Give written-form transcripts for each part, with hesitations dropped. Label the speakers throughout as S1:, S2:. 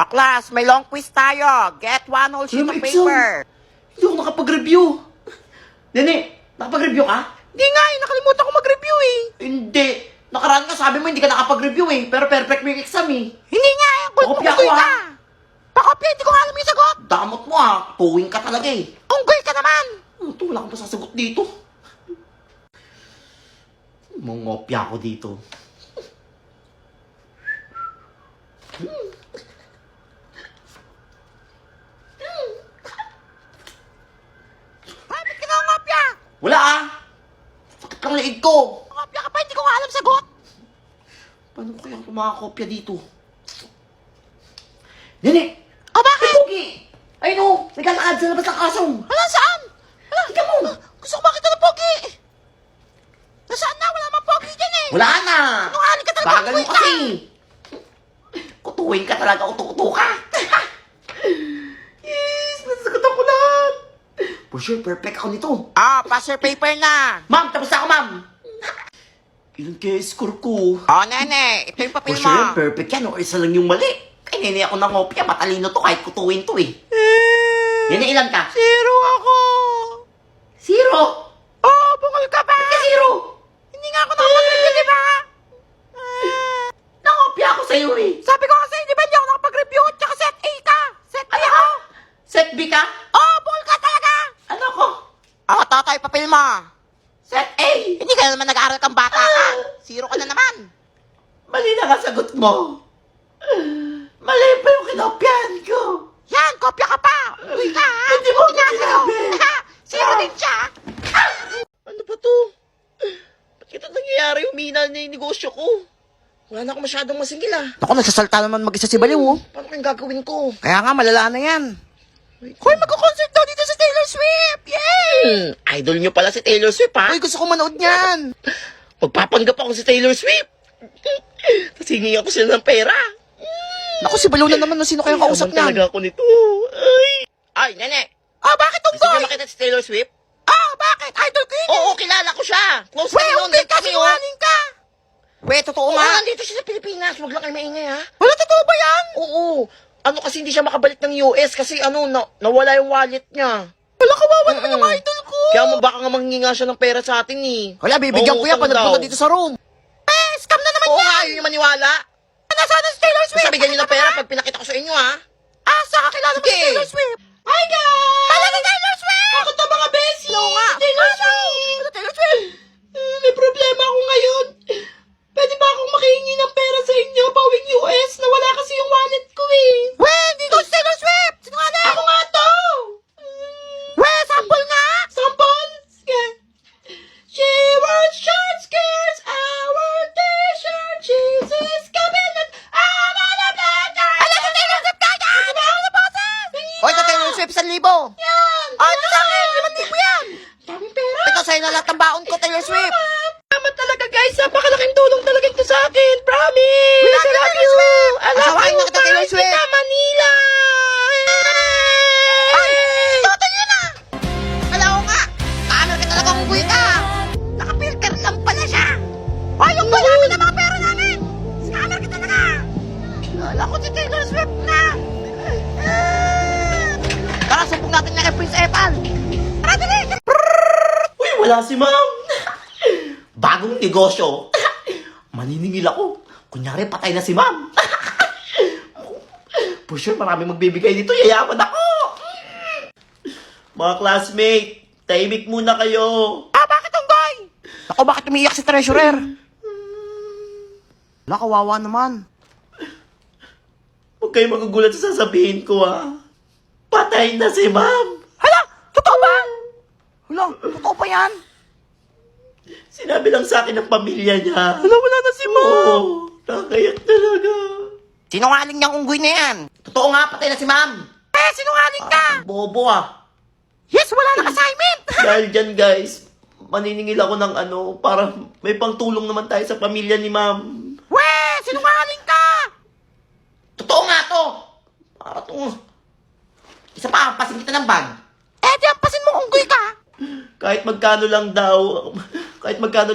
S1: Class, may long quiz tayo. Get one whole sheet of
S2: Exam?
S1: paper.
S2: Hindi ako nakapag-review. Nene, nakapag-review ka?
S1: Hindi nga, nakalimutan ko mag-review eh.
S2: Hindi. Nakaraan ka, sabi mo hindi ka nakapag-review eh. Pero perfect mo yung exam eh.
S1: Hindi nga,
S2: Pakopya
S1: unggoy
S2: ko,
S1: ka.
S2: ah.
S1: Pakopya, hindi ko nga alam yung sagot.
S2: Damot mo ah. Tuwing ka talaga eh.
S1: Unggoy ka naman.
S2: Ito, wala kang masasagot dito. Mungopya ako dito.
S1: Ay, ba't ka na ungopya?
S2: Wala ah. Sakit lang leeg ko.
S1: Ungopya ka pa, hindi ko nga alam sagot.
S2: Paano ko kaya kumakopya dito? Nene!
S1: O, bakit?
S2: Ay, Pogi! Ay no! Naglalakad sa labas ng kasong!
S1: Wala, saan? Wala.
S2: Ika mo!
S1: Gusto ko makita ng pogi. Nasaan na? Wala mang pogi dyan eh.
S2: Wala na!
S1: Sinungaling ka talaga,
S2: Bagal mo
S1: unggoy ka.
S2: kasi! Kutuwing ka talaga, uto-uto ka! Yes! Nasasagot ako lahat! For sure, perfect ako nito!
S1: Pass your paper na.
S2: Ma'am, tapos na ako, ma'am! Ilan kaya score ko?
S1: Nene, ito yung papel
S2: For
S1: mo.
S2: sure, perfect yan. O isa lang yung mali. Kay nene ako ng opya. Matalino to kahit kutuwin to eh. Nene, ilan ka?
S1: Zero ako.
S2: Zero!
S1: Bungol ka ba?
S2: Ba't ka zero?
S1: Hindi nga ako nakapag-review, di ba?
S2: Nangopya ako sa'yo eh.
S1: Sabi ko kasi, di ba hindi ako nakapag-review? Tsaka set A ka. Set B
S2: Ano
S1: ako.
S2: ka? Set B ka?
S1: Bungol ka talaga.
S2: Ano ko?
S1: Toto, yung papel mo.
S2: Set A!
S1: Hindi ka naman nag-aaral kang bata ka. Zero ka na naman.
S2: Mali na nga sagot mo. Mali pa yung kinopyahan ko.
S1: Yan, kopya ka pa. Uy ka, ha?
S2: Hindi mo ako
S1: Tingnan
S2: sinabi.
S1: Zero din siya.
S2: Ano ba to? Ba't ito nangyayari? Humina na yung negosyo ko. Wala na ako masyadong masingil ah.
S1: Ako, nagsasalta naman mag-isa si Baliw, oh.
S2: Paano kayong gagawin ko?
S1: Kaya nga, malala na yan. Hoy, magko-concert daw dito sa Taylor Swift! Yay!
S2: Idol nyo pala si Taylor Swift ha?
S1: Hoy, gusto ko manood niyan.
S2: Magpapanggap ako si Taylor Swift. Tapos hingi ako sila ng pera.
S1: Naku, si Baliw na naman, sino kayong kausap
S2: Yaman
S1: niyan?
S2: talaga ako nito. Ay, nene.
S1: Bakit
S2: Gusto
S1: unggoy?
S2: niyo makita si Taylor Swift?
S1: Bakit? Idol ko yun.
S2: Oo, kilala ko siya. Close
S1: Weh,
S2: kami noon.
S1: unggoy
S2: Date
S1: ka,
S2: kami, oh.
S1: sinungaling ka. Weh, totoo
S2: Oo,
S1: nga.
S2: nandito siya sa Pilipinas. Huwag lang kayo maingay, ha?
S1: Wala, totoo ba yan?
S2: Oo. Ano kasi hindi siya makabalik ng US kasi nawala yung wallet niya.
S1: Wala, kawawa naman yung idol ko.
S2: Kaya mo baka nga manghinga siya ng pera sa atin eh.
S1: Wala, bibigyan
S2: Oo,
S1: ko yan pag
S2: utang
S1: nagpunta
S2: daw.
S1: dito sa room. Scam na naman
S2: Oo
S1: yan.
S2: nga, yun yung maniwala.
S1: Nasaan na si Taylor Swift?
S2: Basta bigyan niyo ng pera pag pinakita ko sa inyo, ha?
S1: Saan kakilala mo si
S2: Sige.
S1: Taylor Swift?
S2: Hi, guys!
S1: Kala ni Taylor Swift!
S2: Ako to, mga beshi!
S1: Oo nga.
S2: Taylor Swift!
S1: Ano, Taylor Swift?
S2: May problema ako ngayon. Pwede ba akong makihingi ng pera sa inyo pauwing US? Nawala kasi yung wallet ko eh.
S1: Weh, hindi ko si Taylor Swift. Sinungaling.
S2: Ako nga to!
S1: Weh, sample nga.
S2: Sample? Sige. She wears short skirts, I wear t-shirt, she's is coming and I'm on a platter!
S1: Ala, si Taylor Swift ka yan. Ano na boses? Hoy, ito Taylor Swift, 1,000.
S2: Yan!
S1: Ito sa akin, 5,000 yan.
S2: Daming pera!
S1: Ito sa'yo na lahat ng baon ko, Taylor Swift.
S2: Salamat talaga guys! Napakalaking tulong talaga ito sa akin! Promise!
S1: We love you, Taylor Swift!
S2: I love
S1: Asawain
S2: you!
S1: na kita, Taylor
S2: Mahal
S1: Swift!
S2: kita, Manila!
S1: Ay, ito yun ah. Alam ko nga, paano ka talagang unggoy ka? Nakapilter lang pala siya. Hoy, yung namin ang mga pera namin. Scammer ka talaga. Kala ko si Taylor Swift na. Tara, sumpong natin na kay Prince Epan. Tara, dali.
S2: Uy, wala si ma'am! Bagong negosyo! Maniningil ako. Kunyari, patay na si ma'am. For sure, marami magbibigay dito. Yayaman ako! Mga classmate, tahimik muna kayo.
S1: Bakit unggoy? Ako, bakit umiiyak si Treasurer? Wala, kawawa naman.
S2: Huwag kayo magugulat sa sasabihin ko, ha. Patay na si ma'am.
S1: Hala, totoo ba? Hala, totoo ba yan?
S2: Sinabi lang sa akin ng pamilya niya.
S1: Hala, wala na si
S2: Oo, nakayak talaga.
S1: Sinungaling niyang unggoy na yan.
S2: Totoo nga, patay na si ma'am.
S1: Sinungaling ka.
S2: Bobo, ah.
S1: Yes, wala nang assignment.
S2: Dahil dyan, guys, maniningil ako ng para may pangtulong naman tayo sa pamilya ni ma'am.
S1: Weh, sinungaling ka.
S2: Totoo nga to! Para to. Isa pa, pasin kita ng bag.
S1: Di ampasin mo unggoy ka.
S2: Kahit magkano lang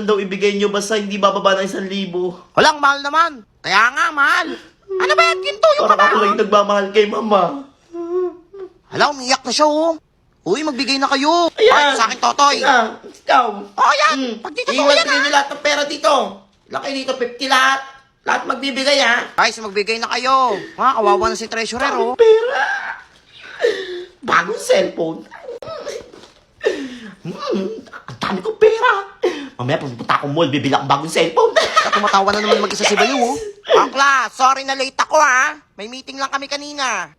S2: daw ibigay nyo, basta hindi bababa ng 1,000.
S1: Walang mahal naman. Kaya nga, mahal. Ano ba yan? Ginto yung
S2: Parang ako lang nagmamahal kay mama.
S1: Hala, umiyak na siya, oh. Uy, magbigay na kayo.
S2: Ayan.
S1: Ay, sa akin, Totoy.
S2: Ayan, ikaw.
S1: Oh, yan. Pag dito
S2: Iwan
S1: yan,
S2: ko na lahat ng pera dito. Laki dito, 50 lahat. Lahat magbibigay, ha?
S1: Ay, so magbigay na kayo. Ha, kawawa na si Treasurer, oh.
S2: Pera. Bagong cellphone. Ang dami kong pera. Mamaya pupunta akong mall, bibili akong bagong cellphone.
S1: Tumatawa na naman mag-isa si Bayo, oh. Ah, class, sorry na late ako, ha. May meeting lang kami kanina.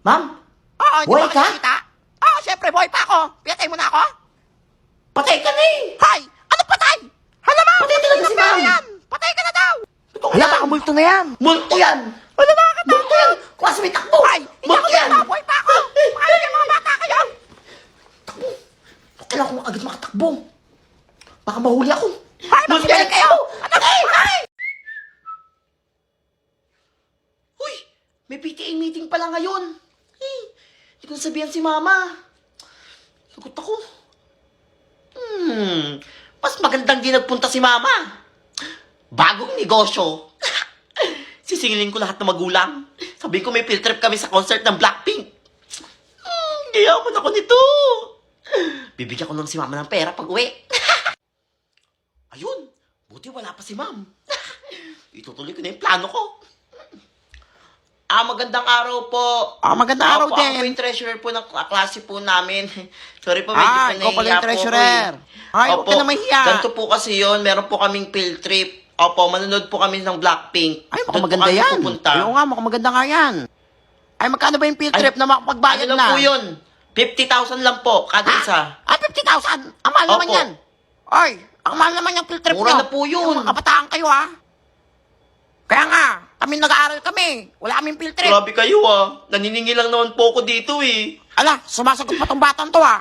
S2: Ma'am,
S1: Oo, hindi
S2: Buhay
S1: ba
S2: ka?
S1: kita? Oo, syempre, buhay pa ako. Pinatay mo na ako?
S2: patay ka na eh.
S1: Hay! Ano patay? Hala, ma'am!
S2: Patay talaga si ma'am.
S1: Yan. Patay ka na daw!
S2: Totoo
S1: Hala,
S2: yan.
S1: baka multo na yan.
S2: Multo yan.
S1: Hala, bakit
S2: Multo yan. Kuha sa may takbo.
S1: Ay, hindi ako
S2: Multo yan.
S1: dito. Buhay pa ako. Paano yung mga bata kayo?
S2: Kailangan ko agad makatakbo. Baka mahuli ako.
S1: Ay,
S2: Multo
S1: magsibalik
S2: yan.
S1: kayo. Ano kayo? Ay!
S2: Uy, may PTA meeting pala ngayon. Hindi ko nasabihan si mama. Sagot ako. Mas magandang di nagpunta si mama. Bagong negosyo. Sisingilin ko lahat ng magulang. Sabihin ko may field trip kami sa concert ng Blackpink. Gayaman ako nito. Bibigyan ko lang si mama ng pera pag uwi. Ayun, buti wala pa si ma'am. Itutuloy ko na yung plano ko. Magandang araw po.
S1: Magandang araw
S2: Ako po
S1: din.
S2: yung treasurer po ng klase po namin. Sorry po, medyo po
S1: ikaw pala yung
S2: nahihiya po
S1: treasurer.
S2: ako eh.
S1: Ay, huwag ka na mahiya.
S2: Ganito po kasi yun, meron po kaming field trip. Opo, manonood po kami ng Blackpink.
S1: Ay,
S2: Doon
S1: mukhang
S2: po
S1: maganda
S2: kami
S1: yan.
S2: pupunta.
S1: Ay, oo nga, mukhang maganda nga yan. Ay, magkano ba yung field trip na makapagbayad
S2: Ano
S1: na?
S2: lang po yun? 50,000 lang po, kada isa.
S1: 50,000? Ang mahal naman
S2: Opo.
S1: yan. Ay, ang mahal naman yung field trip
S2: Mura
S1: nyo.
S2: na po yun.
S1: Yung mga kabataan kayo, ha? Kaya nga, kami nag-aaral kami. Wala kaming field trip.
S2: Grabe kayo Naniningil lang naman po ako dito eh.
S1: Ala, sumasagot pa tong batang to, ha?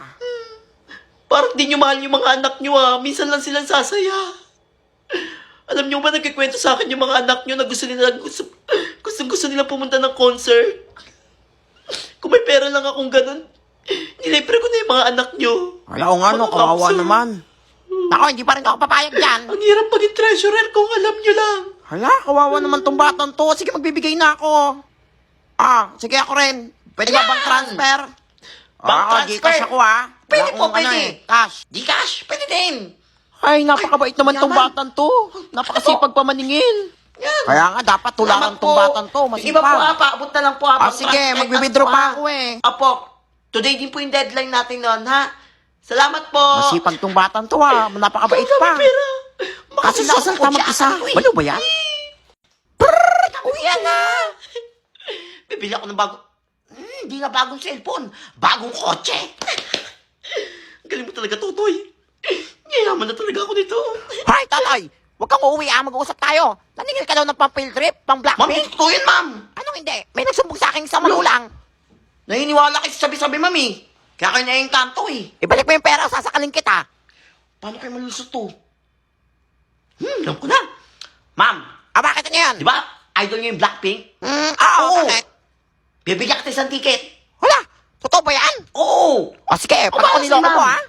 S2: Parang di nyo mahal yung mga anak nyo Minsan lang silang sasaya. Alam nyo ba, nagkikwento sa akin yung mga anak nyo na gusto nila pumunta ng concert. Kung may pera lang akong ganun, nilibre ko na yung mga anak nyo.
S1: Wala o nga, no,
S2: Mga
S1: kawawa
S2: kapsel.
S1: naman. Ako, hindi pa rin ako papayag dyan.
S2: Ang hirap maging treasurer kung alam nyo lang.
S1: Hala, kawawa naman tong batang to. Sige, magbibigay na ako. Sige ako rin. Pwede ba
S2: Ayan!
S1: bang transfer?
S2: Bank transfer?
S1: Gcash ako, ha?
S2: Pwede
S1: Wala
S2: po,
S1: akong
S2: pwede.
S1: Cash.
S2: Di cash, pwede din.
S1: Ay, napakabait naman tong
S2: yaman.
S1: batang to. Napakasipag pa maningil.
S2: Yan.
S1: Kaya nga, dapat tularan
S2: Salamat
S1: tong
S2: po.
S1: batang to.
S2: Yung iba po
S1: Masipag.
S2: paabot na lang po
S1: Sige,
S2: Transfer,
S1: magbe-withdraw
S2: ano po,
S1: pa ako eh.
S2: Apo, today din po yung deadline natin noon, ha? Salamat po.
S1: Masipag tong batang to, ha? Napakabait
S2: Ang
S1: pa.
S2: dami pera.
S1: Kasi
S2: Makasasakot
S1: sasalta
S2: siya
S1: mag-isa.
S2: ako eh.
S1: Balo ba yan?
S2: Uwi na. Bibili ako ng bagong... Hindi na bagong cellphone. Bagong kotse. Galing mo talaga, Totoy. Yayaman na talaga ako nito.
S1: Hay, tatay! Huwag kang uuwi, ha? Mag-uusap tayo. Naningil ka daw ng pang-field trip,
S2: Ma'am,
S1: pang-Blackpink.
S2: totoo yun, ma'am.
S1: Anong hindi? May nagsumbong sa akin isang magulang.
S2: Naniniwala kayo sa sabi-sabi, mami. Kaya kayo naiengkanto eh.
S1: Ibalik mo yung pera, sasakalin kita.
S2: Paano kayo malusot to? Alam ko na. Ma'am,
S1: Bakit ano yan?
S2: di ba? Idol niyo yung Blackpink?
S1: Oo,
S2: Oo.
S1: bakit?
S2: Bibigyan kita isang ticket.
S1: Hala, totoo ba yan?
S2: Oo.
S1: Sige, pag
S2: Aba,
S1: ako niloko
S2: si
S1: mo,
S2: ma'am.
S1: ha?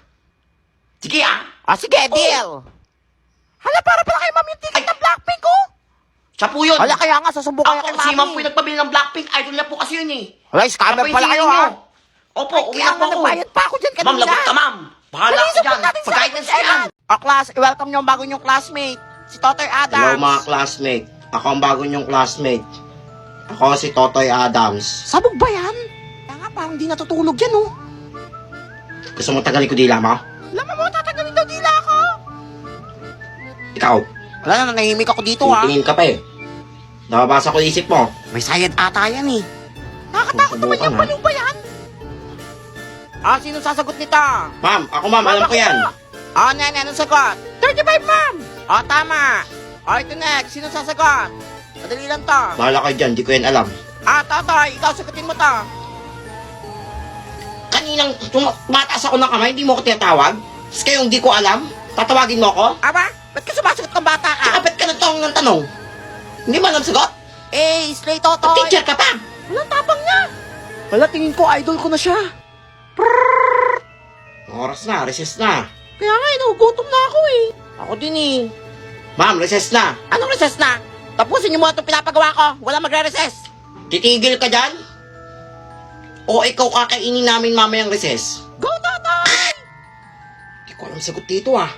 S2: Sige
S1: Sige, deal. Hala, para pala kay ma'am yung ticket ng Blackpink, oh.
S2: Siya po yun.
S1: Hala, kaya nga, sasumbo kaya kay
S2: Ako, si ma'am po
S1: mami.
S2: yung nagpabili ng Blackpink. Idol niya po kasi yun eh.
S1: Hala, scammer
S2: Siya po yung
S1: pala kayo,
S2: singil
S1: ha?
S2: niyo. Opo, uwi
S1: Kaya
S2: na po
S1: nga,
S2: ako.
S1: nagbayad pa ako dyan kanina.
S2: Ma'am, lagot ka, ma'am. Bahala
S1: Dali,
S2: ako
S1: support
S2: dyan.
S1: natin si
S2: Pag-guidance
S1: Ate
S2: ka yan.
S1: Ellen. Class, i-welcome niyo ang bago niyong classmate, si Totoy Adams.
S3: Hello mga classmate. Ako ang bago niyong classmate. Ako si Totoy Adams.
S1: Sabog ba yan? Kaya nga, parang di natutulog yan, oh.
S3: Gusto mo tagalin ko dila mo?
S1: Alam mo, tatagalin daw dila ako.
S3: Ikaw,
S1: Wala na, nahihimik ako dito, ha?
S3: titingin ka pa eh. Nababasa ko isip mo.
S1: May sayad ata yan, eh. Nakakatakot naman
S3: Susubukan,
S1: yung
S3: ha?
S1: baliw ba yan? Sino sasagot nito?
S3: Ma'am, ako ma'am, alam ko yan.
S1: Nene, anong sagot? 35, ma'am! Tama. Ito next, sino sasagot? Madali lang to.
S3: Bahala kayo dyan, di ko yan alam.
S1: Totoy, ikaw sagutin mo to.
S3: Kaninang mataas ako ng kamay, hindi mo ako tinatawag? Tapos kayong di ko alam? Tatawagin mo ako?
S1: Aba, ba't ka sumasagot ng bata ka?
S3: Tsaka ba't ka nagtanong ng tanong? Hindi mo alam sagot?
S1: Slay Totoy.
S3: Teacher ka pa!
S1: Walang tapang niya. Wala, tingin ko, idol ko na siya.
S3: Oras na, recess na.
S1: Kaya nga, inugutom na ako eh. Ako din eh.
S3: Ma'am, recess na.
S1: Anong recess na? Tapusin niyo mo itong pinapagawa ko. Wala magre-recess.
S3: Titigil ka dyan? O ikaw kakainin namin mamayang recess?
S1: Go, Totoy!
S3: Hindi ko alam sagot dito ah.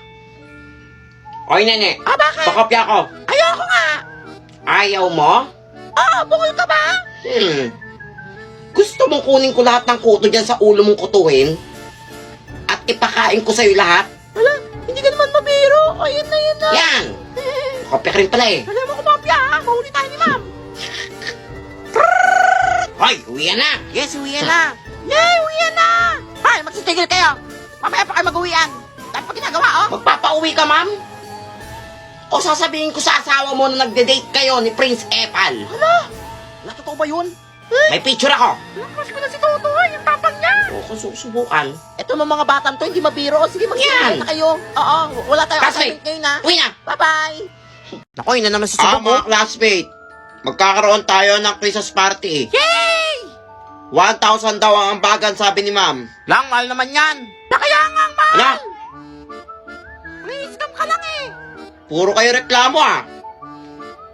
S3: Oy, nene.
S1: Ah, bakit?
S3: Pakopya ko.
S1: Ayoko nga!
S3: Ayaw mo?
S1: Bungol ka ba?
S3: Gusto mong kunin ko lahat ng kuto dyan sa ulo mong kutuin? At ipakain ko sa'yo lahat?
S1: Wala, hindi ka naman mabiro. Ayun na, yun na.
S3: Yan! Pakopya ka rin pala eh.
S1: Alam mo kumapya, ha? Mahuli tayo ni ma'am.
S3: Hoy, uwi na!
S1: Yes, uwian na. Yay, uwian na! Hay, magsitigil kayo. Mamaya pa kayo mag-uwian. Dahil pa ginagawa, oh.
S3: Magpapauwi ka, ma'am? O sasabihin ko sa asawa mo na nagde-date kayo ni Prince Epal?
S1: Wala, totoo ba yun?
S3: May picture ako.
S1: Crush ko na si Totoy, yung tapang niya.
S3: O kung susubukan.
S1: Ito mga batang to, hindi mabiro. Sige,
S3: Yan.
S1: magsitigil na kayo. Oo, wala tayong
S3: Classmate.
S1: assignment ngayon, ha?
S3: Uwi na!
S1: Bye-bye. Naku, yun na naman si
S3: Mga classmate, magkakaroon tayo ng Christmas party.
S1: Yay!
S3: 1,000 daw ang ambagan, sabi ni ma'am.
S1: Lang, mahal naman yan. Kaya nga, mahal.
S3: Ano?
S1: Re-scam ka lang, eh.
S3: Puro kayo reklamo ah.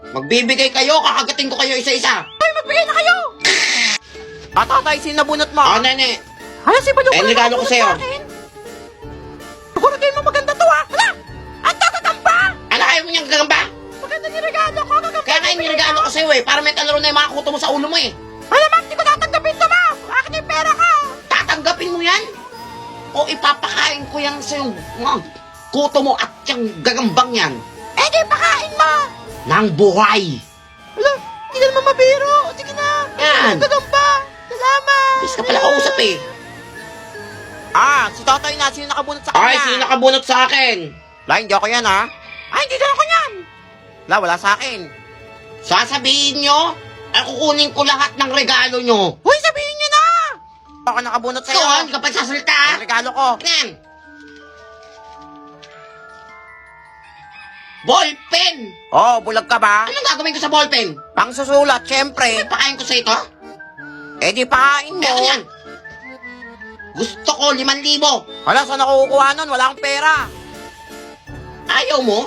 S3: Magbibigay kayo, kakagating ko kayo isa-isa.
S1: Ay, magbigay na kayo. Tatay, sinabunot mo.
S3: Ah, nene.
S1: Hala, si Badyo
S3: Eh, regalo ko sa'yo.
S1: Siguro din mo maganda to, ha? Hala! Ang tatatamba!
S3: Ano kayo mo niyang gagamba?
S1: Maganda ni regalo ko, gagamba.
S3: Kaya kayo niregalo ko sa'yo eh, para may kalaro na yung mga kuto mo sa ulo mo eh.
S1: Hala, ma'am, di ko tatanggapin to, ma'am. Akin yung pera ko.
S3: Tatanggapin mo yan? O ipapakain ko yan sa yung mga kuto mo at yung gagambang yan
S1: Eh, di pakain mo.
S3: ng buhay.
S1: Hala, hindi ka naman mabiro. Sige na.
S3: Yan.
S1: Gagamba. Salamat.
S3: Bis ka pala kausap eh.
S1: Si Totoy na. Sino nakabunot sa kanya?
S3: Ay, sino nakabunot sa akin?
S1: La, hindi ako yan, ha? Ay, hindi din ako yan. La, wala sa akin.
S3: Sasabihin nyo, ay kukunin ko lahat ng regalo nyo.
S1: Uy, sabihin niyo na. Ako nakabunot sa'yo.
S3: Ikaw, hindi ka pa sasalita ah.
S1: Ang regalo ko.
S3: Yan. Ballpen!
S1: Bulag ka ba?
S3: Anong gagawin ko sa ballpen?
S1: Pang susulat, syempre.
S3: Pakain ko sa ito?
S1: Eh, di pakain mo.
S3: Ano yan? Gusto ko 5,000.
S1: Hala, saan ako kukuha nun? Wala akong pera.
S3: Ayaw mo?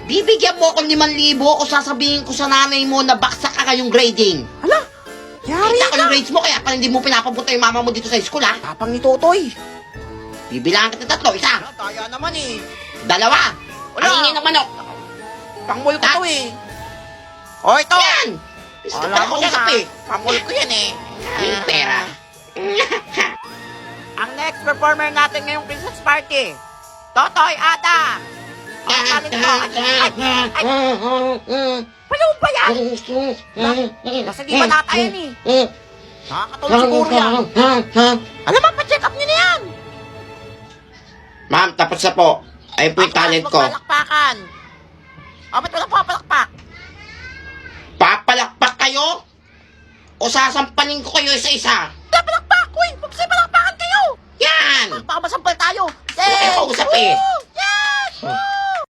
S3: Bibigyan mo ako 5,000 o sasabihin ko sa nanay mo na baksak ka ngayong grading.
S1: Hala, yari
S3: Kita ko
S1: ka.
S3: yung grades mo kaya pala hindi mo pinapapunta yung mama mo dito sa school ha.
S1: Tapang ni Totoy.
S3: Bibilangan kita 3, 1,
S1: Hala, kaya naman eh.
S3: 2.
S1: Wala.
S3: Ang ingay ng manok.
S1: Pangmul ko
S3: Tats.
S1: to eh. O, ito.
S3: Yan! Gusto
S1: Alam
S3: pala
S1: mo yan,
S3: kausap
S1: ha?
S3: eh.
S1: Pangmul ko yan eh.
S3: Yung pera.
S1: Ang next performer natin ngayong Christmas party. Totoy Ada. Ang talent ko. Ay, payo ba yan? Nasa di ba nata yan eh? Nakakatulog siguro yan. Alam mo, pa-check up nyo na yan.
S3: Ma'am, tapos na po. Ayun po yung talent ko.
S1: Magpalakpakan. Ba't wala papalakpak?
S3: Papalakpak kayo? O sasampaling ko kayo isa-isa?
S1: Palakpak! Uy, palakpakan kayo!
S3: Yan!
S1: Baka masampal tayo.
S3: Ay, kausap eh.